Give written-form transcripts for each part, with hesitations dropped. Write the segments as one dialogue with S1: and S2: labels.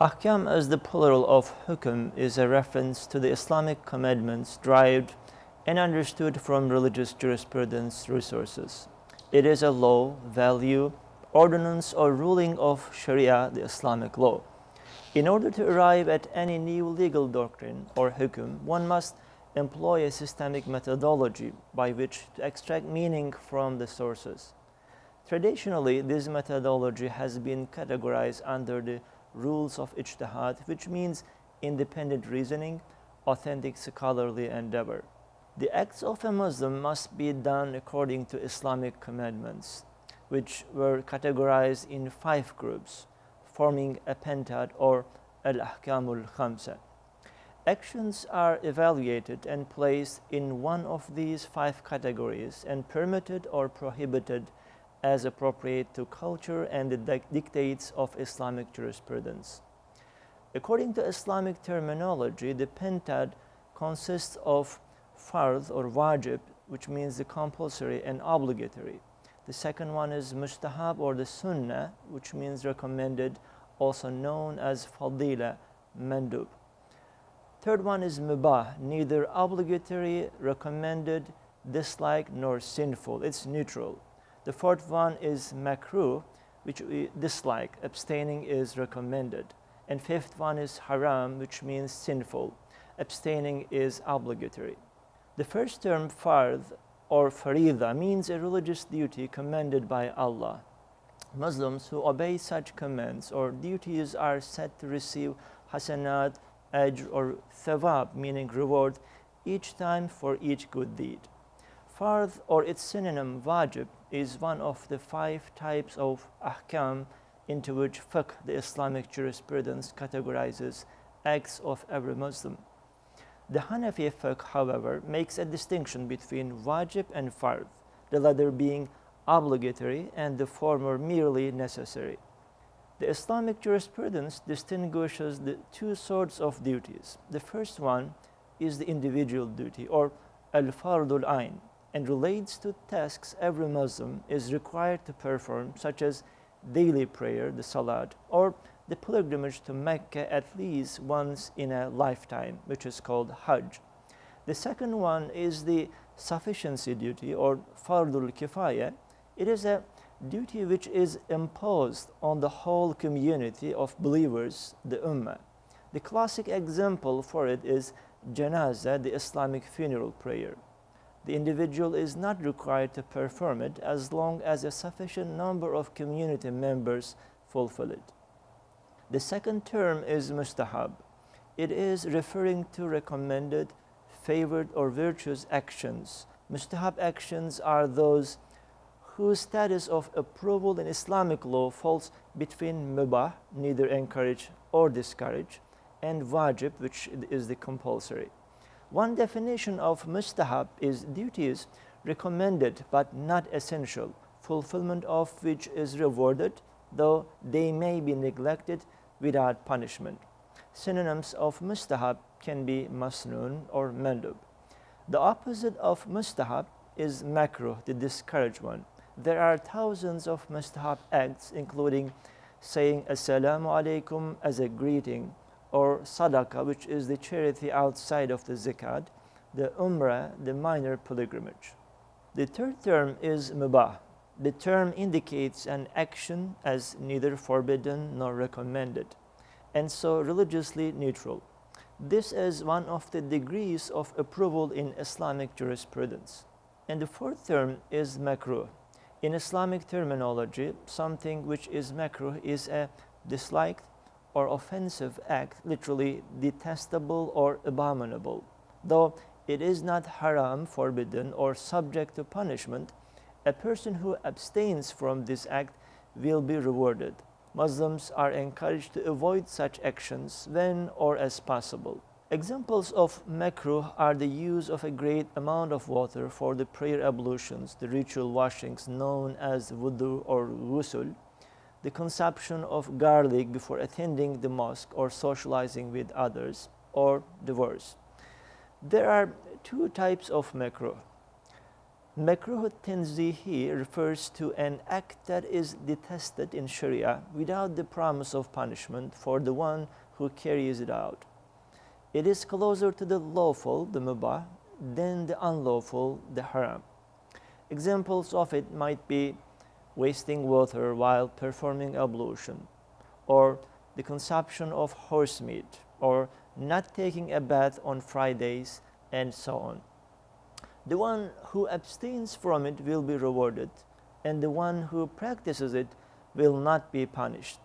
S1: Ahkam, as the plural of hukum, is a reference to the Islamic commandments derived and understood from religious jurisprudence resources. It is a law, value, ordinance, or ruling of Shari'ah, the Islamic law. In order to arrive at any new legal doctrine or hukum, one must employ a systemic methodology by which to extract meaning from the sources. Traditionally, this methodology has been categorized under the rules of ijtihad, which means independent reasoning, authentic scholarly endeavor. The acts of a Muslim must be done according to Islamic commandments, which were categorized in 5 groups, forming a pentad or al-ahkamul khamsa. Actions are evaluated and placed in one of these 5 categories and permitted or prohibited as appropriate to culture and the dictates of Islamic jurisprudence. According to Islamic terminology, the pentad consists of fard or wajib, which means the compulsory and obligatory. The second one is Mustahab or the sunnah, which means recommended, also known as fadila, mandub. Third one is Mubah, neither obligatory, recommended, disliked, nor sinful. It's neutral. The fourth one is Makrooh, which we dislike, abstaining is recommended. And fifth one is Haram, which means sinful, abstaining is obligatory. The first term, fard or farida, means a religious duty commanded by Allah. Muslims who obey such commands or duties are said to receive hasanat, ajr, or thawab, meaning reward, each time for each good deed. Fard, or its synonym wajib, is one of the 5 types of ahkam into which fiqh, the Islamic jurisprudence, categorizes acts of every Muslim. The Hanafi fiqh, however, makes a distinction between wajib and fard, the latter being obligatory and the former merely necessary. The Islamic jurisprudence distinguishes the 2 sorts of duties. The first one is the individual duty, or al-fardul ayn, and relates to tasks every Muslim is required to perform, such as daily prayer, the salat, or the pilgrimage to Mecca at least once in a lifetime, which is called hajj. The second one is the sufficiency duty, or fardul kifaya. It is a duty which is imposed on the whole community of believers, the ummah. The classic example for it is janazah, the Islamic funeral prayer. The individual is not required to perform it as long as a sufficient number of community members fulfill it. The second term is mustahab. It is referring to recommended, favored, or virtuous actions. Mustahab actions are those whose status of approval in Islamic law falls between mubah, neither encourage or discourage, and wajib, which is the compulsory. One definition of mustahab is duties recommended but not essential, fulfillment of which is rewarded, though they may be neglected without punishment. Synonyms of mustahab can be masnoon or mandub. The opposite of mustahab is makrooh, the discouraged one. There are thousands of mustahab acts, including saying assalamu alaikum as a greeting, or sadaqah, which is the charity outside of the zakat, the umrah, the minor pilgrimage. The third term is mubah. The term indicates an action as neither forbidden nor recommended, and so religiously neutral. This is one of the degrees of approval in Islamic jurisprudence. And the fourth term is makrooh. In Islamic terminology, something which is makrooh is a disliked or offensive act, literally detestable or abominable. Though it is not haram, forbidden, or subject to punishment, a person who abstains from this act will be rewarded. Muslims are encouraged to avoid such actions when or as possible. Examples of makrooh are the use of a great amount of water for the prayer ablutions, the ritual washings known as wudu or ghusl, the consumption of garlic before attending the mosque or socializing with others, or divorce. There are 2 types of makrooh. Makrooh tanzihi refers to an act that is detested in Shari'ah without the promise of punishment for the one who carries it out. It is closer to the lawful, the Mubah, than the unlawful, the Haram. Examples of it might be wasting water while performing ablution, or the consumption of horse meat, or not taking a bath on Fridays, and so on. The one who abstains from it will be rewarded, and the one who practices it will not be punished.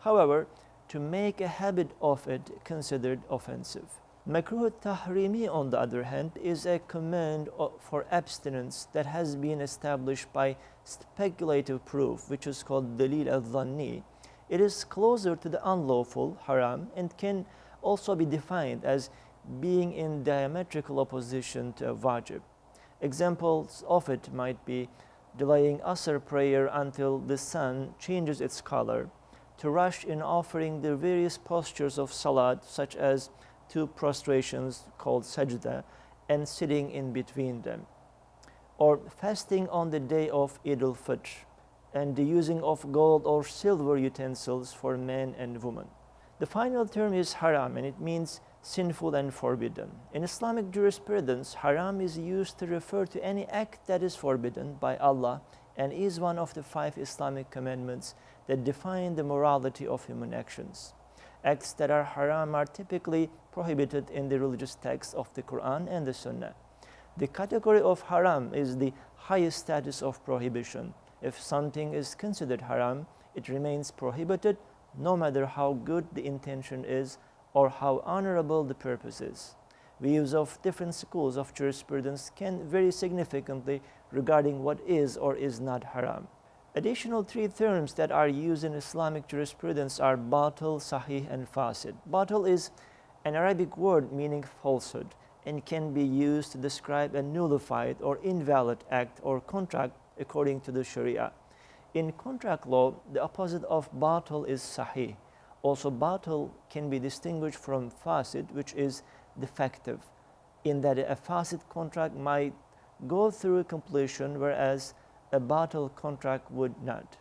S1: However, to make a habit of it considered offensive. Makrooh tahrimi, on the other hand, is a command for abstinence that has been established by speculative proof, which is called dalil al-dhanni. It is closer to the unlawful, haram, and can also be defined as being in diametrical opposition to a wajib. Examples of it might be delaying Asr prayer until the sun changes its color, to rush in offering the various postures of salat, such as 2 prostrations called sajda, and sitting in between them, or fasting on the day of Eid al-Fitr, and the using of gold or silver utensils for men and women. The final term is haram, and it means sinful and forbidden. In Islamic jurisprudence, haram is used to refer to any act that is forbidden by Allah and is one of the 5 Islamic commandments that define the morality of human actions. Acts that are haram are typically prohibited in the religious texts of the Quran and the Sunnah. The category of haram is the highest status of prohibition. If something is considered haram, it remains prohibited no matter how good the intention is or how honorable the purpose is. Views of different schools of jurisprudence can vary significantly regarding what is or is not haram. Additional 3 terms that are used in Islamic jurisprudence are batil, sahih, and fasid. Batil is an Arabic word meaning falsehood and can be used to describe a nullified or invalid act or contract according to the Shari'ah. In contract law, the opposite of batil is sahih. Also, batil can be distinguished from fasid, which is defective, in that a fasid contract might go through completion, whereas a batil contract would not.